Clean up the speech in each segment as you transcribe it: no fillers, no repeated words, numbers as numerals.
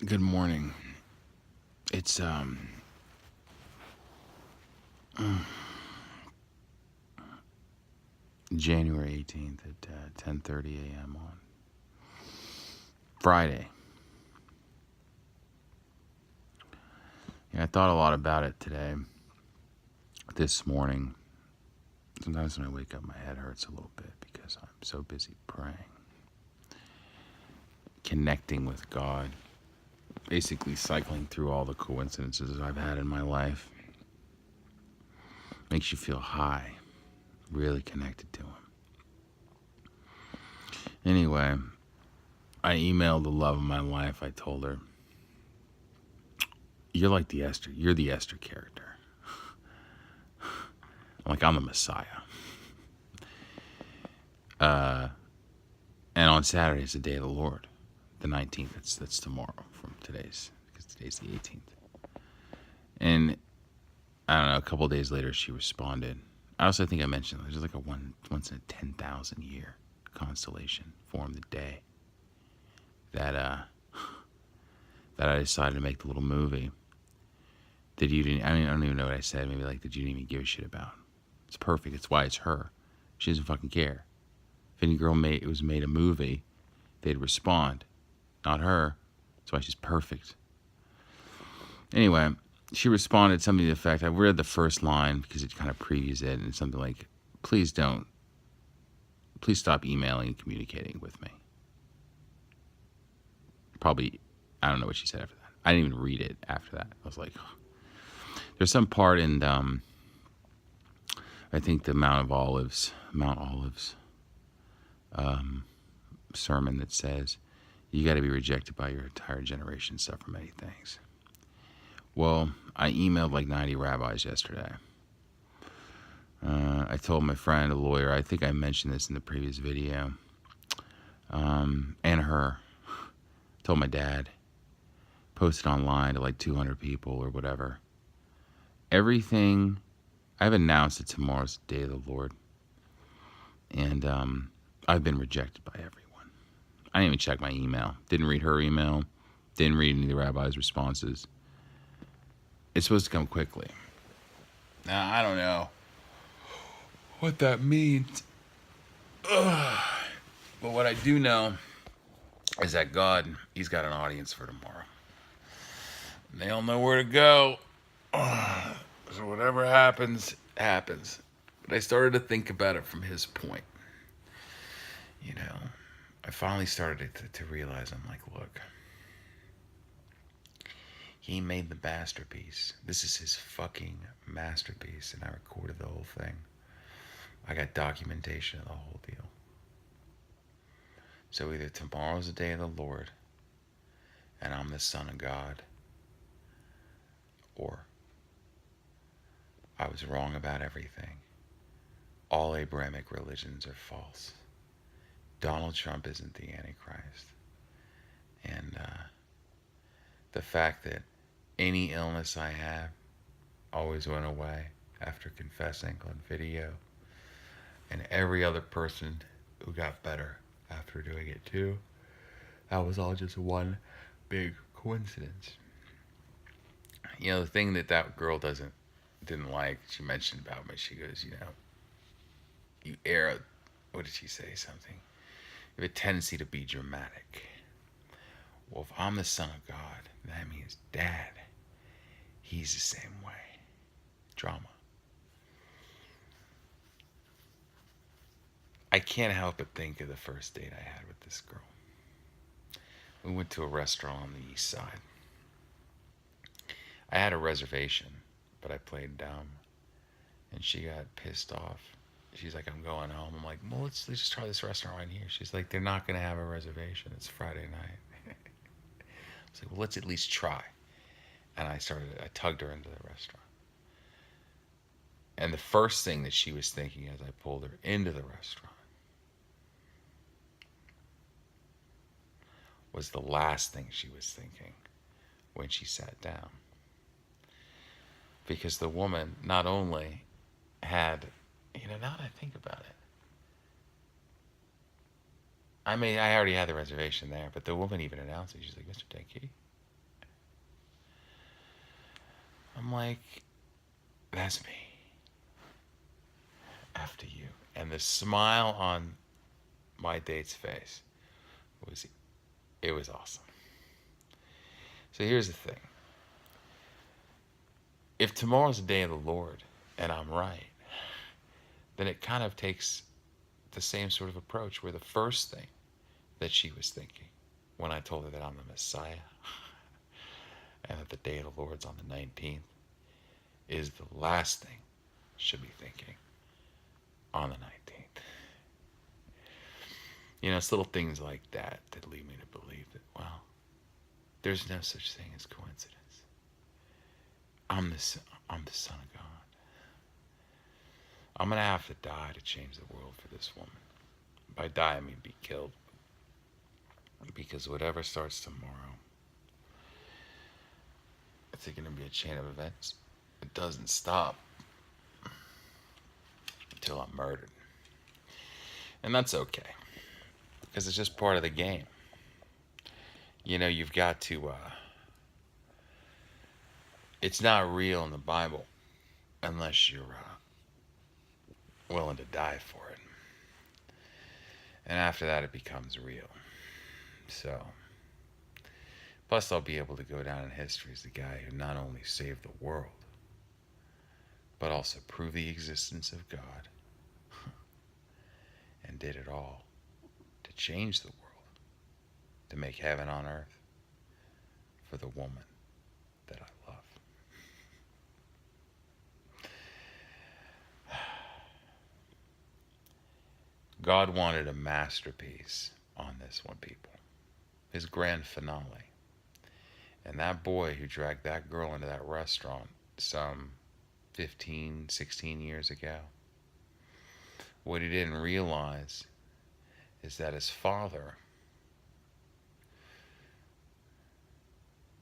Good morning. It's January 18th at 10:30 a.m. on Friday. Yeah, I thought a lot about it today. This morning. Sometimes when I wake up, my head hurts a little bit because I'm so busy praying, connecting with God, basically cycling through all the coincidences I've had in my life. Makes you feel high, really connected to Him. Anyway, I emailed the love of my life. I told her, "You're like the Esther. You're the Esther character. I'm the Messiah." And on Saturday is the day of the Lord, the 19th. That's tomorrow from today's, because today's the 18th. And I don't know. A couple of days later, she responded. I also think I mentioned there's like a once in a 10,000 year constellation formed the day that that I decided to make the little movie that you didn't. I don't even know what I said. Maybe like that you didn't even give a shit about. It's perfect. It's why it's her. She doesn't fucking care. If any girl made a movie, they'd respond. Not her. That's why she's perfect. Anyway, she responded something to the effect, I read the first line because it kind of previews it, and it's something like, please stop emailing and communicating with me. Probably, I don't know what she said after that. I didn't even read it after that. I was like, there's some part in, I think the Mount Olives sermon that says, you got to be rejected by your entire generation, suffer many things. Well, I emailed like 90 rabbis yesterday. I told my friend, a lawyer, I think I mentioned this in the previous video, and her. Told my dad. Posted online to like 200 people or whatever. Everything, I've announced that tomorrow's the day of the Lord. And I've been rejected by everyone. I didn't even check my email. Didn't read her email. Didn't read any of the rabbi's responses. It's supposed to come quickly. Now, I don't know what that means. Ugh. But what I do know is that God, He's got an audience for tomorrow. And they don't know where to go. So whatever happens, happens. But I started to think about it from His point. You know, I finally started to realize, I'm like, look, He made the masterpiece. This is His fucking masterpiece. And I recorded the whole thing. I got documentation of the whole deal. So either tomorrow's the day of the Lord and I'm the Son of God, or I was wrong about everything. All Abrahamic religions are false. Donald Trump isn't the Antichrist. And the fact that any illness I have always went away after confessing on video, and every other person who got better after doing it too, that was all just one big coincidence. You know, the thing that girl didn't like, she mentioned about me, she goes, you what did she say, something? You have a tendency to be dramatic. Well, if I'm the Son of God, that means Dad, He's the same way. Drama. I can't help but think of the first date I had with this girl. We went to a restaurant on the east side. I had a reservation, but I played dumb. And she got pissed off. She's like, I'm going home. I'm like, well, let's just try this restaurant right here. She's like, they're not going to have a reservation. It's Friday night. I was like, well, let's at least try. And I tugged her into the restaurant. And the first thing that she was thinking as I pulled her into the restaurant was the last thing she was thinking when she sat down. Because the woman not only had, now that I think about it, I already had the reservation there, but the woman even announced it. She's like, Mr. Denke, I'm like, that's me. After you. And the smile on my date's face was, it was awesome. So here's the thing. If tomorrow's the day of the Lord and I'm right, then it kind of takes the same sort of approach where the first thing that she was thinking when I told her that I'm the Messiah and that the day of the Lord's on the 19th is the last thing she'll be thinking on the 19th. You know, it's little things like that that lead me to believe that, well, there's no such thing as coincidence. I'm the Son of God. I'm going to have to die to change the world for this woman. By die, I mean be killed. Because whatever starts tomorrow, it's going to be a chain of events. It doesn't stop until I'm murdered. And that's okay. Because it's just part of the game. You know, you've got to... it's not real in the Bible unless you're willing to die for it. And after that, it becomes real. So, plus I'll be able to go down in history as the guy who not only saved the world, but also proved the existence of God and did it all to change the world, to make heaven on earth for the woman that I love. God wanted a masterpiece on this one, people. His grand finale. And that boy who dragged that girl into that restaurant some 15, 16 years ago, what he didn't realize is that his father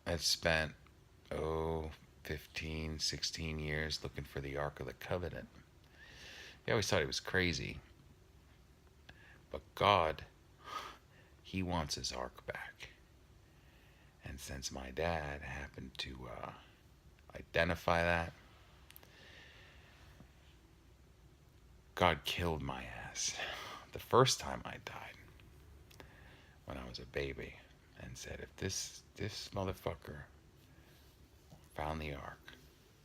had spent, 15, 16 years looking for the Ark of the Covenant. He always thought he was crazy. But God, he wants his Ark back. And since my dad happened to identify that, God killed my ass the first time I died, when I was a baby, and said, if this motherfucker found the Ark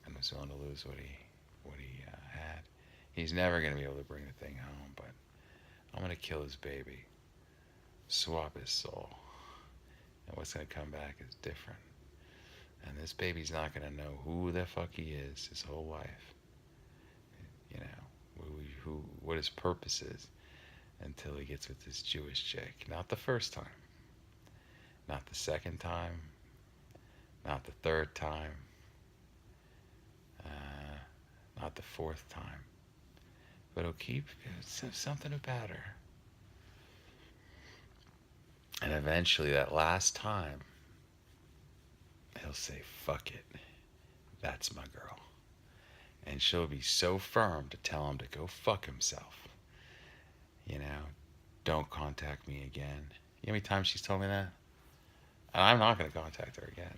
and was willing to lose what he had, he's never going to be able to bring the thing home, but I'm going to kill his baby, swap his soul, and what's going to come back is different. And this baby's not going to know who the fuck he is his whole life. You know, what his purpose is until he gets with this Jewish chick. Not the first time. Not the second time. Not the third time. Not the fourth time. But he'll keep something about her. And eventually, that last time, he'll say, fuck it. That's my girl. And she'll be so firm to tell him to go fuck himself. You know, don't contact me again. You know how many times she's told me that? And I'm not going to contact her again.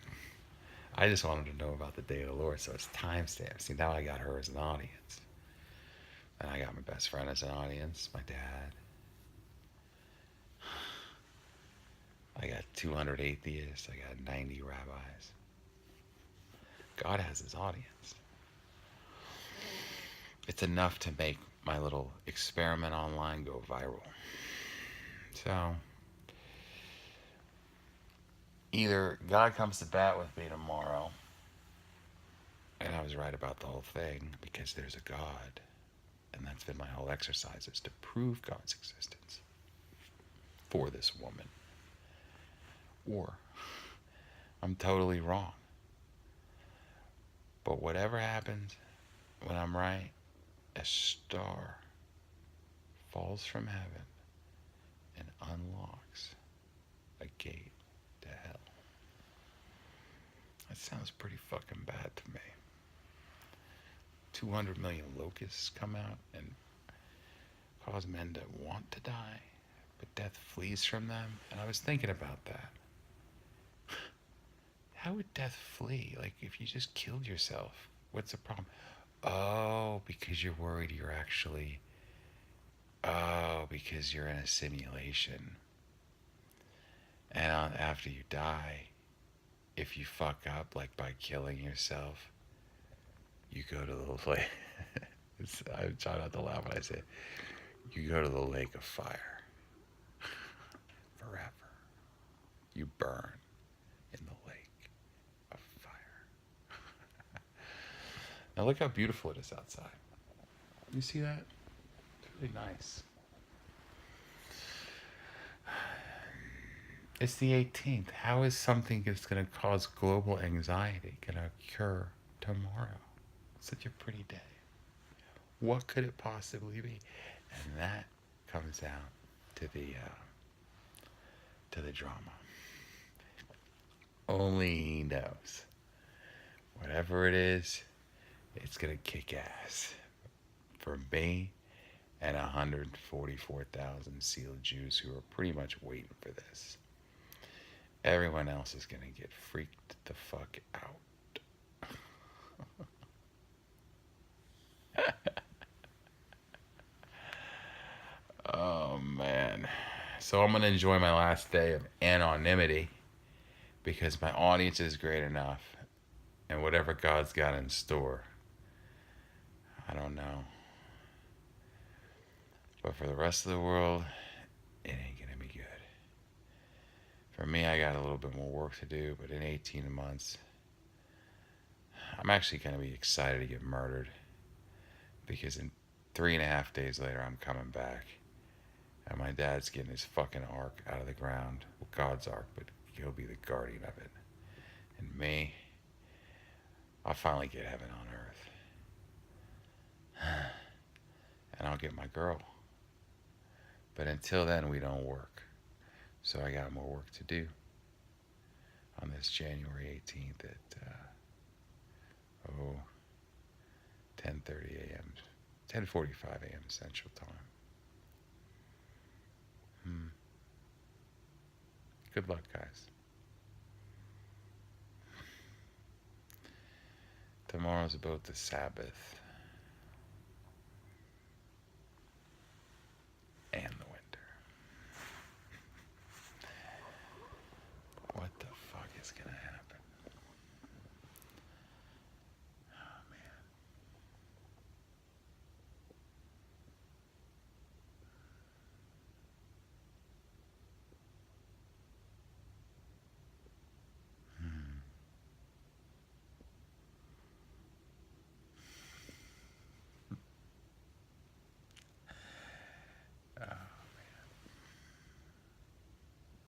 I just wanted to know about the day of the Lord, so it's timestamp. See, now I got her as an audience. And I got my best friend as an audience, my dad. I got 200 atheists. I got 90 rabbis. God has his audience. It's enough to make my little experiment online go viral. So, either God comes to bat with me tomorrow, and I was right about the whole thing, because there's a God, and that's been my whole exercise, is to prove God's existence for this woman. Or I'm totally wrong. But whatever happens, when I'm right, a star falls from heaven and unlocks a gate to hell. That sounds pretty fucking bad to me. 200 million locusts come out and cause men to want to die, but death flees from them. And I was thinking about that. why would death flee? Like, if you just killed yourself, what's the problem? Oh, because you're worried you're actually. Oh, because you're in a simulation. And after you die, if you fuck up, like by killing yourself, you go to the lake. I try not to laugh when I say it. You go to the lake of fire forever. You burn in the lake of fire. Now look how beautiful it is outside. You see that? It's really nice. It's the 18th. How is something that's going to cause global anxiety going to occur tomorrow? It's such a pretty day. What could it possibly be? And that comes down to the drama. Only he knows. Whatever it is, it's gonna kick ass. For me and 144,000 sealed Jews who are pretty much waiting for this. Everyone else is gonna get freaked the fuck out. Oh man. So I'm gonna enjoy my last day of anonymity because my audience is great enough, and whatever God's got in store, I don't know. But for the rest of the world, it ain't gonna be good. For me, I got a little bit more work to do, but in 18 months, I'm actually gonna be excited to get murdered because in 3.5 days later, I'm coming back. And my dad's getting his fucking ark out of the ground. Well, God's ark, but he'll be the guardian of it. And me, I'll finally get heaven on earth. And I'll get my girl. But until then, we don't work. So I got more work to do on this January 18th at 10:30 a.m. 10:45 a.m. Central Time. Good luck, guys. Tomorrow's about the Sabbath.